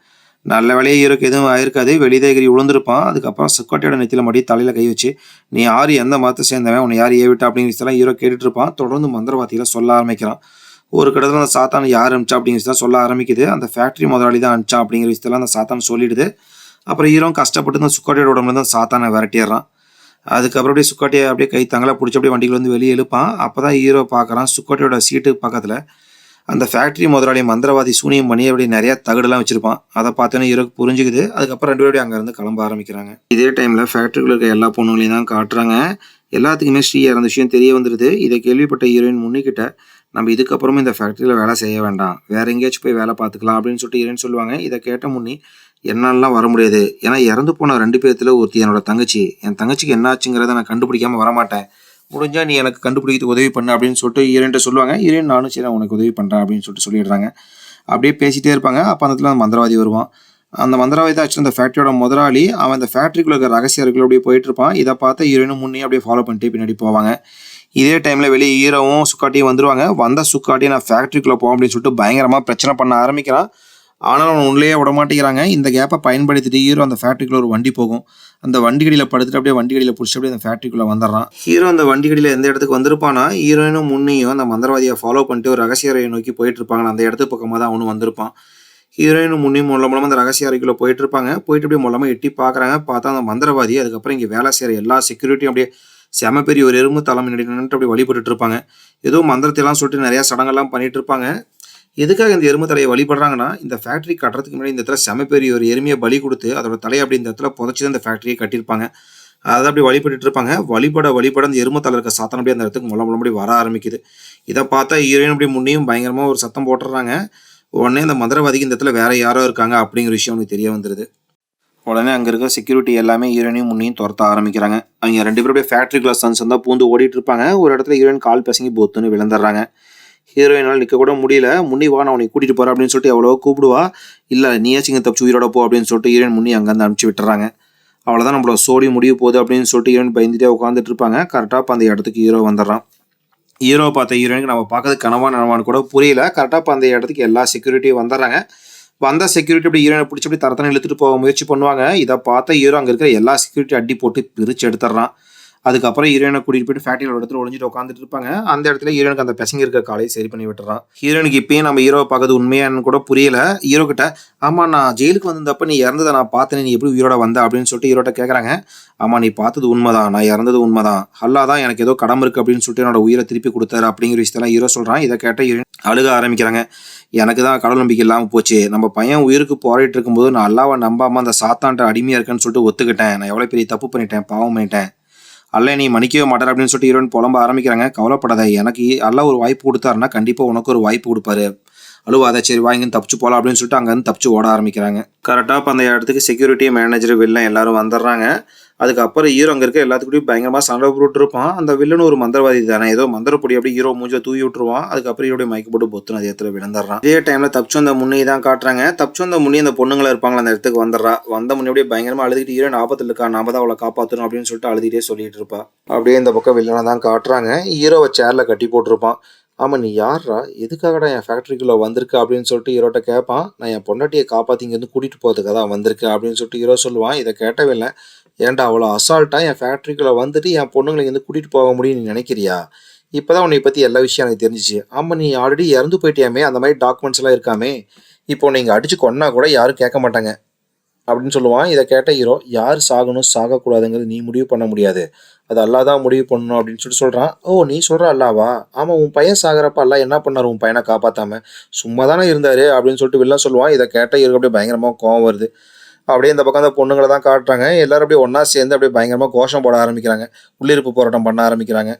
நல்ல வேலையே ஹீரோக்கு எதுவும் ஆயிருக்காது. வெளியே எகிரி விழுந்திருப்பான். அதுக்கப்புறம் சுக்காட்டியோட நெத்தியில மறுபடியும் தலையில கை வச்சு நீ யாரு எந்த மதத்தை சேர்ந்தவன் உன்னை யார் ஏவிட்டா அப்படிங்கிற விஷயத்தெல்லாம் ஹீரோ கேட்டுட்டு இருப்பான். தொடர்ந்து மந்திரவாதிகளை சொல்ல ஆரம்பிக்கிறான். ஒரு கட்டத்தில் அந்த சாத்தான் யார் அனுப்பிச்சா அப்படிங்கிற விஷயத்த சொல்ல ஆரம்பிக்குது. அந்த ஃபேக்ட்ரி முதலாளி தான் அனுப்பிச்சான் அப்படிங்கிற விஷயத்தெல்லாம் அந்த சாத்தான் சொல்லிடுது. அப்புறம் ஹீரோ கஷ்டப்பட்டு அந்த சுக்காட்டியோட உடம்புல தான் சாத்தானை விரட்டிடுறான். அதுக்கப்புறம் அப்படியே சுக்காட்டியை அப்படியே கை தங்கலா பிடிச்சி அப்படியே வண்டிகள் வந்து வெளியே இழுப்பான். அப்பதான் ஹீரோ பார்க்குறான் சுக்காட்டியோட சீட்டு பக்கத்துல அந்த ஃபேக்ட்ரி முதலாளி மந்திரவாதி சூனியம் பண்ணி அப்படி நிறைய தகடுலாம் வச்சிருப்பான். அதை பார்த்தோன்னே ஹீரோக்கு புரிஞ்சுக்குது. அதுக்கப்புறம் 2 பேரும் அங்கேருந்து கிளம்ப ஆரம்பிக்கிறாங்க. இதே டைம்ல ஃபேக்ட்ரிக்குள்ள இருக்க எல்லா பொண்ணுங்களையும் தான் காட்டுறாங்க. எல்லாத்துக்குமே ஸ்ரீயா அந்த விஷயம் தெரிய வந்துடுது. இதை கேள்விப்பட்ட ஹீரோயின் முன்னிக்கிட்ட நம்ம இதுக்கப்புறமும் இந்த ஃபேக்ட்ரியில் வேலை செய்ய வேண்டாம், வேற எங்கேயாச்சும் போய் வேலை பார்த்துக்கலாம் அப்படின்னு சொல்லிட்டு ஹீரோயின் சொல்லுவாங்க. இதை கேட்ட முன்னி என்னாலலாம் வர முடியாது. ஏன்னா இறந்து போன 2 பேர்த்துல ஒருத்தி என்னோட தங்கச்சி. என் தங்கச்சிக்கு என்ன ஆச்சுங்கிறத நான் கண்டுபிடிக்காம வரமாட்டேன். முடிஞ்சா நீ எனக்கு கண்டுபிடிக்கிறதுக்கு உதவி பண்ணு அப்படின்னு சொல்லிட்டு ஹீரோயின்ட்ட சொல்லுவாங்க. ஹீரோயின் நானும் சரி நான் உனக்கு உதவி பண்ணுறேன் அப்படின்னு சொல்லிட்டு சொல்லிடுறாங்க. அப்படியே பேசிட்டே இருப்பாங்க. அப்போ அந்த இடத்துல அந்த மந்திரவாதி வருவான். அந்த மந்திரவாதி தான் ஆக்சுவலி அந்த ஃபேக்ட்ரியோட முதலாளி. அவன் அந்த ஃபேக்ட்ரிக்குள்ள இருக்க ரகசிய அறைக்குள்ள அப்படியே போயிட்டு இருப்பான். இதை பார்த்து ஹீரோயினும் முன்னே அப்படியே ஃபாலோ பண்ணிட்டு பின்னாடி போவாங்க. இதே டைம்ல வெளியே ஹீரோவும் சுக்காட்டியும் வந்துருவாங்க. வந்த சுக்காட்டி நான் ஃபேக்ட்ரிக்குள்ள போவோம் அப்படின்னு சொல்லிட்டு பயங்கரமா பிரச்சனை பண்ண ஆரம்பிக்கிறான். ஆனாலும் அவன் உள்ளேயே விட மாட்டேங்கிறாங்க. இந்த கேப்பை பயன்படுத்திட்டு ஹீரோ அந்த ஃபேக்ட்ரிக்குள்ள ஒரு வண்டி போகும். அந்த வண்டிகளில் படுத்துட்டு அப்படியே வண்டிகளில் பிடிச்சி அப்படியே அந்த ஃபேக்ட்ரிக்குள்ள வந்துடுறான். ஹீரோ அந்த வண்டிகளில் எந்த இடத்துக்கு வந்திருப்பானா ஹீரோயினும் முன்னையும் அந்த மந்திரவாதியை ஃபாலோ பண்ணிட்டு ஒரு ரகசிய அறையை நோக்கி போயிட்டு இருப்பாங்க. அந்த இடத்து பக்கமாக தான் அவனும் வந்திருப்பான். ஹீரோயினும் முன்னையும் மூலமாக அந்த ரகசிய அறைக்குள்ள போயிட்டு இருப்பாங்க. போயிட்டு அப்படியே மூலமாக எட்டி பார்க்குறாங்க. பார்த்தா அந்த மந்திரவாதி அதுக்கப்புறம் இங்கே வேலை செய்கிற எல்லா செக்யூரிட்டியும் அப்படியே செம பெரிய ஒரு எறும்பு தலை முன்னாடி நின்றுட்டு அப்படியே வழிபட்டு இருப்பாங்க. ஏதோ மந்திரத்தையெல்லாம் சொல்லிட்டு நிறைய சடங்கெல்லாம் பண்ணிட்டு இருப்பாங்க. எதுக்காக இந்த எருமை தலையை வழிபடுறாங்கன்னா இந்த ஃபேக்ட்ரி கட்டுறதுக்கு முன்னாடி இந்த இடத்துல செம பெரிய ஒரு எருமையை பலி கொடுத்து அதோட தலையை அப்படி இந்த இடத்துல புதைச்சி தான் இந்த ஃபேக்ட்ரியை கட்டியிருப்பாங்க. அதை அப்படி வழிபட்டு இருப்பாங்க. வழிபட அந்த எருமை தலை இருக்க சாத்தம் அப்படியே அந்த இடத்துக்கு முள்ளம்படி வர ஆரம்பிக்குது. இதை பார்த்தா ஹீரோயின் அப்படி முன்னையும் பயங்கரமாக ஒரு சத்தம் போட்டுறாங்க. உடனே அந்த மந்திரவாதிக்கு இந்த இடத்துல வேற யாரோ இருக்காங்க அப்படிங்கிற விஷயம் அவனுக்கு தெரிய வந்துடுது. உடனே அங்கே இருக்க செக்யூரிட்டி எல்லாமே ஹீரோயினையும் முன்னையும் துரத்த ஆரம்பிக்கிறாங்க. அவங்க 2 பேரும் அப்படியே ஃபேக்ட்ரிக்குள்ள சன்ஸ் தான் பூந்து ஓடிட்டு இருப்பாங்க. ஒரு இடத்துல ஹீரோயின் கால் பசங்கி பொத்துன்னு விழுந்துடுறாங்க. ஹீரோயினால் நிற்க கூட முடியல. முன்னி வா நான் உன்னை கூட்டிகிட்டு போகிறேன் அப்படின்னு சொல்லிட்டு எவ்வளோ கூப்பிடுவா. இல்லை நீயாச்சும் இங்கே தப்பிச்சு உயிரோட போ அப்படின்னு சொல்லிட்டு ஹீரோயின் முன்னி அங்கேருந்து அனுப்பிச்சி விட்டுறாங்க. அவ்வளோதான் நம்மளோட சோடி முடிய போகுது அப்படின்னு சொல்லிட்டு ஹீரோயின் பயந்துட்டே உட்காந்துட்டு இருப்பாங்க. கரெக்டாக இப்போ அந்த இடத்துக்கு ஹீரோ வந்துடுறான். ஹீரோ பார்த்த ஹீரோயினுக்கு நம்ம பார்க்கறது கனவான்னு கூட புரியல. கரெக்டாக இப்போ அந்த இடத்துக்கு எல்லா செக்யூரிட்டியும் வந்துடுறாங்க. வந்த செக்யூரிட்டி அப்படி ஹீரோனை பிடிச்சி அப்படி தரத்தனை இழுத்துட்டு போக முயற்சி பண்ணுவாங்க. இதை பார்த்த ஹீரோ அங்கே இருக்கிற எல்லா செக்யூரிட்டி அடி போட்டு பிரித்து எடுத்துடுறான். அதுக்கப்புறம் ஹீரோயினை கூட்டிகிட்டு போயிட்டு ஃபேக்ட்ரியோட இடத்துல ஒளிஞ்சிட்டு உட்காந்துட்டு இருப்பாங்க. அந்த இடத்துல ஹீரோனுக்கு அந்த பெசங்க இருக்க காலையை சரி பண்ணி விட்டுறான். ஹீரோனுக்கு இப்பயும் நம்ம ஹீரோவை பார்க்கறது உண்மையானு கூட புரியல. ஹீரோ கிட்ட ஆமாம் நான் ஜெயிலுக்கு வந்தப்போ நீ இறந்ததை நான் பார்த்தேன், நீ எப்படி உயிரோட வந்த அப்படின்னு சொல்லிட்டு ஹீரோட்ட கேட்குறாங்க. ஆமாம் நீ பார்த்தது உண்மைதான், நான் இறந்தது உண்மைதான், அல்லா தான் எனக்கு ஏதோ கடமை இருக்குது அப்படின்னு சொல்லிட்டு என்னோட உயிரை திருப்பி கொடுத்தாரு அப்படிங்கிற விஷயத்தெல்லாம் ஹீரோ சொல்கிறான். இதை கேட்ட ஹீரோயின் அழுக ஆரம்பிக்கிறாங்க. எனக்கு தான் கடவுள் நம்பிக்கை இல்லாமல் போச்சு. நம்ம பையன் உயிருக்கு போராடிட்டு இருக்கும்போது நான் அல்லாவை நம்பாமல் அந்த சாத்தான்ட்ட அடிமையாக இருக்கேன்னு சொல்லிட்டு ஒத்துக்கிட்டேன். நான் எவ்வளோ பெரிய தப்பு பண்ணிட்டேன், பாவம் பண்ணிட்டேன். அல்ல நீ மன்னிக்கவே மாட்டார் அப்படின்னு சொல்லிட்டு ஹீரோயின் புலம்ப ஆரம்பிக்கிறாங்க. கவலைப்படாத, எனக்கு அல்ல ஒரு வாய்ப்பு கொடுத்தாருன்னா கண்டிப்பாக உனக்கு ஒரு வாய்ப்பு கொடுப்பாரு, அழுவாத, சரி வாங்கன்னு தப்பிச்சு போகலாம் அப்படின்னு சொல்லிட்டு அங்கேருந்து தப்பிச்சு ஓட ஆரம்பிக்கிறாங்க. கரெக்டாக இப்போ அந்த இடத்துக்கு செக்யூரிட்டி மேனேஜர் வில்லன் எல்லாரும் வந்துடுறாங்க. அதுக்கப்புறம் ஹீரோ அங்கே இருக்க எல்லாத்துக்கூடயும் பயங்கரமாக சண்டை போட்டு இருப்பான். அந்த வில்லன் ஒரு மந்திரவாதி தானே, ஏதோ மந்திரப்பொடி அப்படி ஹீரோ மூஞ்சில் தூவி விட்டுருவான். அதுக்கப்புறம் ஹீரோடைய மயக்க போட்டு பொத்துன்னு அதே இடத்துல விழுந்துடுறான். இதே டைமில் தப்பிச்சு அந்த முன்னே தான் காட்டுறாங்க. தப்பிச்சு அந்த முன்னே அந்த பொண்ணுங்களை இருப்பாங்களா அந்த இடத்துக்கு வந்துடுறா. வந்த முன்னே அப்படியே பயங்கரமாக அழுதுகிட்டு ஹீரோயின் ஆபத்தில் இருக்கா, நாம தான் அவளை காப்பாற்றணும் அப்படின்னு சொல்லிட்டு அழுதுகிட்டே சொல்லிட்டு இருப்பா. அப்படியே இந்த பக்கம் வில்லனை தான் காட்டுறாங்க. ஹீரோவை சேரில் கட்டி போட்டிருப்பான். ஆமாம் நீ யார்ரா, எதுக்காகடா என் ஃபேக்ட்ரிக்குள்ளே வந்திருக்க அப்படின்னு சொல்லிட்டு ஹீரோட்ட கேட்பான். நான் என் பொண்டாட்டியை காப்பாற்றி இங்கேருந்து கூட்டிகிட்டு போகிறதுக்காக தான் வந்திருக்கேன் அப்படின்னு சொல்லிட்டு ஹீரோ சொல்லுவான். இதை கேட்டவில்லை. ஏன்டா அவ்வளோ அசால்ட்டாக என் ஃபேக்ட்ரிக்குள்ளே வந்துட்டு என் பொண்ணுங்களை இங்கேருந்து கூட்டிகிட்டு போக முடியும்னு நீ நினைக்கிறியா? இப்போ தான் உன்னை பற்றி எல்லா விஷயம் எனக்கு தெரிஞ்சிச்சு. ஆமாம் நீ ஆல்ரெடி இறந்து போயிட்டியாமே, அந்த மாதிரி டாக்குமெண்ட்ஸ் எல்லாம் இருக்காமே, இப்போ நீங்கள் அடித்து கொன்னா கூட யாரும் கேட்க மாட்டாங்க. அப்படின்னு சொல்லுவான். இதை கேட்ட ஹீரோ, யார் சாகணும் சாகக்கூடாதுங்கிறது நீ முடிவு பண்ண முடியாது, அது அல்லா தான் முடிவு பண்ணணும் அப்படின்னு சொல்கிறான். ஓ, நீ சொல்கிற அல்லாவா? ஆமாம், உன் பையன் சாகிறப்ப அல்லா என்ன பண்ணார் உன் பையனை காப்பாற்றாம? சும்மா தானே இருந்தார் அப்படின்னு சொல்லிட்டு வில்லன் சொல்லுவான். இதை கேட்ட ஹீரோக்கு அப்படியே பயங்கரமாக கோவம் வருது. அப்படியே இந்த பக்கம் அந்த பொண்ணுங்களை தான் காட்டுறாங்க. எல்லாரும் அப்படியே ஒன்றா சேர்ந்து அப்படியே பயங்கரமாக கோஷம் போட ஆரம்பிக்கிறாங்க, உள்ளிருப்பு போராட்டம் பண்ண ஆரம்பிக்கிறாங்க.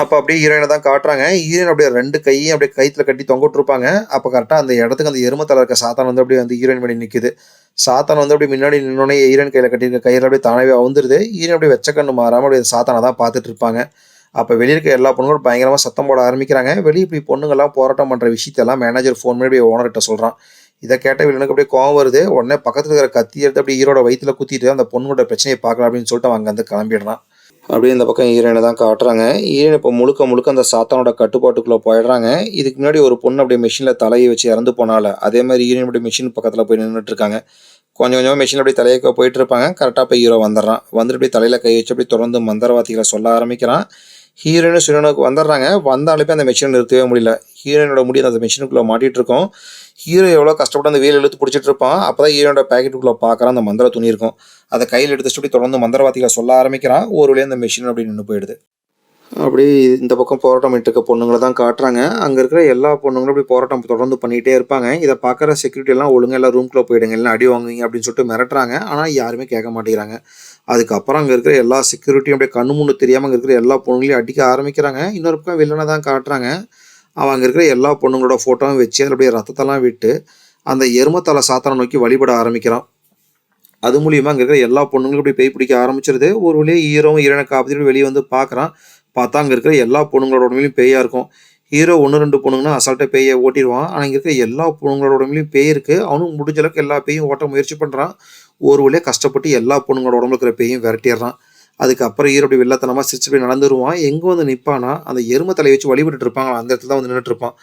அப்போ அப்படியே ஹீரோயினை தான் காட்டுறாங்க. ஹீரோயின் அப்படியே 2 கையும் அப்படியே கயித்துல கட்டி தொங்கிட்டுருப்பாங்க. அப்போ கரெக்டாக அந்த இடத்துக்கு அந்த எருமத்தலை இருக்க சாத்தான் வந்து அப்படியே வந்து ஹீரோயின் முன்னாடி நிற்குது. சாத்தான் வந்து அப்படியே முன்னாடி நின்னோடனே ஹீரோயின் கையில் கட்டியிருக்க கயிறு அப்படியே தானாகவே அவுந்துருது. ஹீரோயின் அப்படியே வெச்ச கண்ணு மாறாமல் அப்படியே சாத்தானை தான் பார்த்துட்டு இருப்பாங்க. அப்போ வெளியே இருக்க எல்லா பொண்ணுங்களும் பயங்கரமாக சத்தம் போட ஆரம்பிக்கிறாங்க. வெளியே இப்படி பொண்ணுங்கள்லாம் போராட்டம் பண்ணுற விஷயத்தெல்லாம் மேனேஜர் ஃபோன் பண்ணி அப்படியே ஓனர்கிட்ட சொல்கிறான். இதை கேட்ட வில்லனுக்கு அப்படியே கோவம் வருது. உடனே பக்கத்தில் இருக்கிற கத்தி எடுத்து அப்படியே ஹீரோட வயிற்றுல குத்திட்டு அந்த பொண்ணுங்களோட பிரச்சனையை பார்க்கலாம் அப்படின்னு சொல்லிட்டு அவன் அங்கேருந்து கிளம்பிடுறான். அப்படியே இந்த பக்கம் ஹீரோயினை தான் காட்டுறாங்க. ஹீரோயின் இப்போ முழுக்க அந்த சாத்தானோட கட்டுப்பாட்டுக்குள்ளே போயிடுறாங்க. இதுக்கு முன்னாடி ஒரு பொண்ணு அப்படியே மிஷினில் தலையை வச்சு இறந்து போனால அதே மாதிரி ஹீரோயின் அப்படியே மிஷின் பக்கத்தில் போய் நின்றுட்டு இருக்காங்க. கொஞ்சம் கொஞ்சமாக மிஷினில் அப்படியே தலையை போயிட்டு இருப்பாங்க. கரெக்டாக போய் ஹீரோ வந்துடுறான். வந்துட்டு அப்படியே தலையில் கை வச்சு அப்படியே தொடர்ந்து மந்திரவாதிகளை சொல்ல ஆரம்பிக்கிறான். ஹீரோயினும் ஹீரோனுக்கு வந்துடுறாங்க. வந்தாலுமே அந்த மிஷினை நிறுத்தவே முடியல. ஹீரோயினோட முடி அந்த மிஷினுக்குள்ளே மாட்டிகிட்டு இருக்கோம். ஹீரோ எவ்வளோ கஷ்டப்பட்டு அந்த வீல் இழுத்து பிடிச்சிட்டு இருப்பான். அப்போ தான் ஹீரோட பேக்கெட்டுக்குள்ளே பார்க்குறான் அந்த மந்திர துணி இருக்கும். அதை கையில் எடுத்துட்டு அப்படி தொடர்ந்து மந்திரவாதிகளை சொல்ல ஆரம்பிக்கிறான். ஒரு வழியாக அந்த மிஷின் அப்படி நின்று போயிடுது. அப்படியே இந்த பக்கம் போராட்டம் பண்ணிட்டு இருக்க பொண்ணுங்களை தான் காட்டுறாங்க. அங்கே இருக்கிற எல்லா பொண்ணுங்களும் அப்படி போராட்டம் தொடர்ந்து பண்ணிகிட்டே இருப்பாங்க. இதை பார்க்குற செக்யூரிட்டி எல்லாம் ஒழுங்காக எல்லாம் ரூம்குள்ளே போயிடுங்க, எல்லாம் அடி வாங்குவீங்க அப்படின்னு சொல்லிட்டு மிரட்டுறாங்க. ஆனால் யாருமே கேட்க மாட்டேங்கிறாங்க. அதுக்கப்புறம் அங்கே இருக்கிற எல்லா செக்யூரிட்டியும் அப்படியே கண்ணு முன்னு தெரியாமல் அங்கே இருக்கிற எல்லா பொண்ணுங்களையும் அடிக்க ஆரம்பிக்கிறாங்க. இன்னொரு பக்கம் வில்லனை தான் காட்டுறாங்க. அவன் அங்கே இருக்கிற எல்லா பொண்ணுங்களோட ஃபோட்டோவும் வச்சு அதில் அப்படியே ரத்தத்தெல்லாம் விட்டு அந்த எருமத்தலை சாத்தானை நோக்கி வழிபட ஆரம்பிக்கிறான். அது மூலியமாக அங்கே இருக்கிற எல்லா பொண்ணுங்களும் இப்படி பேய் பிடிக்க ஆரம்பிச்சிருது. ஒரு வழியே ஹீரோவும் ஹீரோனை காப்பாற்றிட்டு வெளியே வந்து பார்க்குறான். பார்த்தா அங்கே இருக்கிற எல்லா பொண்ணுங்களோட உடம்புலையும் பேயாக இருக்கும். ஹீரோ 1-2 பொண்ணுங்கன்னா அசால்ட்டாக பேயை ஓட்டிடுவான். ஆனால் இங்கே இருக்கிற எல்லா பொண்ணுங்களோட உடம்புலையும் பேய் இருக்குது. அவனும் முடிஞ்ச அளவுக்கு எல்லா பேயும் ஓட்ட முயற்சி பண்ணுறான். ஒரு வழியாக கஷ்டப்பட்டு எல்லா பொண்ணுங்களோட உடம்புல இருக்கிற பேயும் விரட்டிடுறான். அதுக்கப்புறம் ஹீரோ அப்படி வெள்ளத்தனமாக சிரிச்சு போய் நடந்துருவான். எங்கே வந்து நிற்பானா அந்த எரும தலையை வச்சு வழிபட்டு இருப்பாங்க, அந்த இடத்துல தான் வந்து நின்றுட்டு இருப்பான்.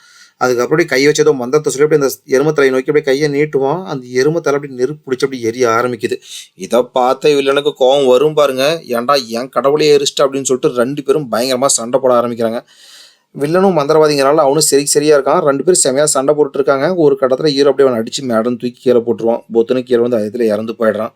அதுக்கப்புறம் அப்படி கை வச்சு ஏதோ மந்திரத்தை சொல்லி அப்படி அந்த எரும தலையை நோக்கி அப்படியே கையை நீட்டுவான். அந்த எரும தலை அப்படி நெருப்பு பிடிச்சி அப்படி எரிய ஆரம்பிக்குது. இதை பார்த்த வில்லனுக்கு கோவம் வரும் பாருங்க. ஏன்டா என் கடவுளே எரிச்சிட்டு அப்படின்னு சொல்லிட்டு 2 பேரும் பயங்கரமாக சண்டை போட ஆரம்பிக்கிறாங்க. வில்லனும் மந்திரவாதிங்கனால அவனும் சரியாக இருக்கான். 2 பேரும் செமையாக சண்டை போட்டுட்டு இருக்காங்க. ஒரு கட்டத்தில் ஹீரோ அப்படியே அவனை அடிச்சு மேடம் தூக்கி கீழே போட்டுருவான். பொத்துன்னு கீழே வந்து அதில் இறந்து போயிடுறான்.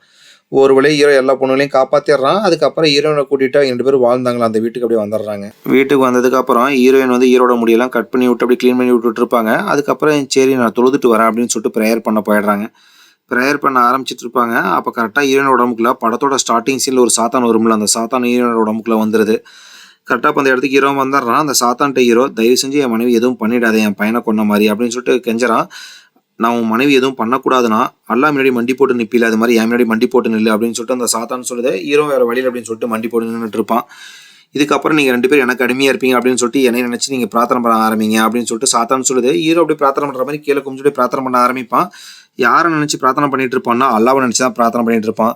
ஒரு வழி ஹீரோ எல்லா பொண்ணுங்களையும் காப்பாற்றிடுறான். அதுக்கப்புறம் ஹீரோயினை கூட்டிகிட்டு 2 பேரும் வாழ்ந்தாங்களா அந்த வீட்டுக்கு அப்படியே வந்துடுறாங்க. வீட்டுக்கு வந்ததுக்கப்புறம் ஹீரோயின் வந்து ஹீரோட முடியெல்லாம் கட் பண்ணி விட்டு அப்படி க்ளீன் பண்ணி விட்டுட்டு இருப்பாங்க. அதுக்கப்புறம் சரி நான் தொழுதுட்டு வரேன் அப்படின்னு சொல்லிட்டு ப்ரேயர் பண்ண போயிடுறாங்க. ப்ரேயர் பண்ண ஆரம்பிச்சிட்டு இருப்பாங்க. அப்போ கரெக்டாக ஹீரோயின் உடம்புக்குள்ள படத்தோட ஸ்டார்டிங் சீனில் ஒரு சாத்தான் வரும்ல, அந்த சாத்தான் ஹீரோனோட உடம்புக்குள்ள வந்துடுது. கரெக்டாக இப்போ அந்த இடத்துக்கு ஹீரோ வந்துடுறான். அந்த சாத்தான்ட்ட ஹீரோ, தயவு செஞ்சு என் மனைவி எதுவும் பண்ணிடாதே, என் பையனை கொன்ன மாதிரி அப்படின்னு சொல்லிட்டு கெஞ்சறான். நான் உன் மனைவி எதுவும் பண்ணக்கூடாதுன்னா அல்லா முன்னாடி மண்டி போட்டு நிற்பில, அது மாதிரி என் முன்னாடி மண்டி போட்டு நில்லு அப்படின்னு சொல்லிட்டு அந்த சாத்தான் சொல்லுது. ஹீரோ வேறு வழியில் அப்படின்னு சொல்லிட்டு மண்டி போட்டு நின்றுட்டு இருப்பான். இதுக்கப்புறம் நீங்கள் 2 பேரும் எனக்கு அடிமையாக இருப்பீங்க அப்படின்னு சொல்லிட்டு என்னை நினச்சி நீங்கள் பிரார்த்தனை பண்ண ஆரம்பிங்க அப்படின்னு சொல்லிட்டு சாத்தான் சொல்லுது. ஹீரோ அப்படி பிரார்த்தனை பண்ணுற மாதிரி கீழே குமிச்சுட்டு பிரார்த்தனை பண்ண ஆரம்பிப்பான். யாரை நினச்சி பிரார்த்தனை பண்ணிட்டு இருப்பான்னா அல்லாவை நினச்சி தான் பிரார்த்தனை பண்ணிட்டு இருப்பான்.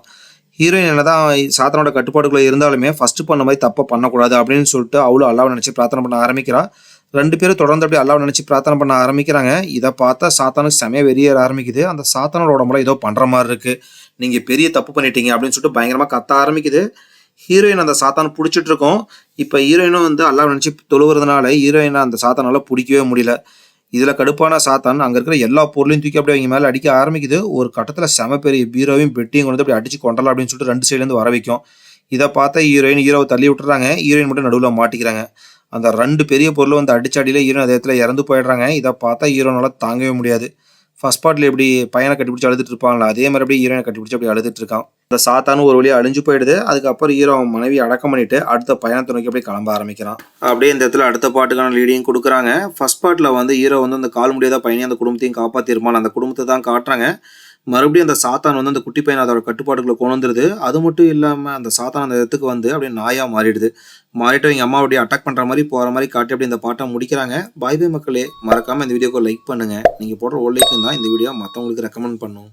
ஹீரோயின் என்ன தான் சாத்தானோட கட்டுப்பாடுக்குள்ளே இருந்தாலுமே ஃபஸ்ட்டு பண்ண மாதிரி தப்பை பண்ணக்கூடாது அப்படின்னு சொல்லிட்டு அவ்வளோ அல்லாவை நினச்சி பிரார்த்தனை பண்ண ஆரம்பிக்கிறா. 2 பேரும் தொடர்ந்து அப்படியே அல்லாவை நினச்சி பிரார்த்தனை பண்ண ஆரம்பிக்கிறாங்க. இதை பார்த்தா சாத்தானுக்கு செமையாக வெறியேற ஆரம்பிக்குது. அந்த சாத்தானோட உடம்புல ஏதோ பண்ணுற மாதிரி இருக்குது, நீங்கள் பெரிய தப்பு பண்ணிட்டீங்க அப்படின்னு சொல்லிட்டு பயங்கரமாக கத்த ஆரம்பிக்குது. ஹீரோயின் அந்த சாத்தானை பிடிச்சிட்டு இருக்கோம். இப்போ ஹீரோயினும் வந்து அல்லாவை நினச்சி தொழுவுறதுனால ஹீரோயினை அந்த சாத்தானால் பிடிக்கவே முடியல. இதில் கடுப்பான சாத்தான் அங்கே இருக்கிற எல்லா பொருளையும் தூக்கி அப்படியே அவங்க மேலே அடிக்க ஆரம்பிக்குது. ஒரு கட்டத்தில் செம பெரிய பீரோவையும் பெட்டியும் கொண்டு அப்படி அடிச்சு கொண்டலாம் அப்படின்னு சொல்லிட்டு 2 சைட்லேருந்து வர வைக்கும். இதை பார்த்தா ஹீரோவை தள்ளி விட்டுறாங்க. ஹீரோயின் மட்டும் நடுவில் மாட்டிக்கிறாங்க. அந்த 2 பெரிய பொருளும் வந்து அடிச்சாடியில் ஹீரோயின் அதே இடத்துல இறந்து போயிடுறாங்க. இதை பார்த்தா ஹீரோனால தாங்கவே முடியாது. ஃபர்ஸ்ட் பார்ட்டில் எப்படி பையனை கட்டிப்பிடிச்சி அழுதுட்டு இருப்பாங்களா, அதே மாதிரி அப்படியே ஹீரோயினை கட்டிப்பிடிச்சி அப்படி அழுதுட்டு இருக்கான். அந்த சாத்தானும் ஒரு வழியாக அழிஞ்சு போயிடுது. அதுக்கப்புறம் ஹீரோ அவன் மனைவி அடக்கம் பண்ணிட்டு அடுத்த பயணத்தை நோக்கி அப்படியே கிளம்ப ஆரம்பிக்கிறான். அப்படியே இந்த இடத்துல அடுத்த பாட்டுக்கான லீடிங் கொடுக்குறாங்க. ஃபர்ஸ்ட் பார்ட்டில் வந்து ஹீரோ வந்து அந்த கால் முடியாத பையனையும் அந்த குடும்பத்தையும் காப்பாற்றிருப்பான். அந்த குடும்பத்தை தான் காட்டுறாங்க. மறுபடியும் அந்த சாத்தான் வந்து அந்த குட்டி பையனை அதோட கட்டுப்பாட்டுக்குள்ள கொண்டு வந்துடுது. அது மட்டும் இல்லாமல் அந்த சாத்தான் அந்த இடத்துக்கு வந்து அப்படியே நாயாக மாறிடுது. மாறிட்டு அவங்க அம்மா அப்படியே அட்டாக் பண்ணுற மாதிரி போகிற மாதிரி காட்டி அப்படி இந்த பாட்டை முடிக்கிறாங்க. பாய் பாய் மக்களே, மறக்காமல் இந்த வீடியோக்கு லைக் பண்ணுங்கள். நீங்கள் போடுற ஒரு லைக் தான் இந்த வீடியோ மற்றவங்களுக்கு ரெக்கமெண்ட் பண்ணும்.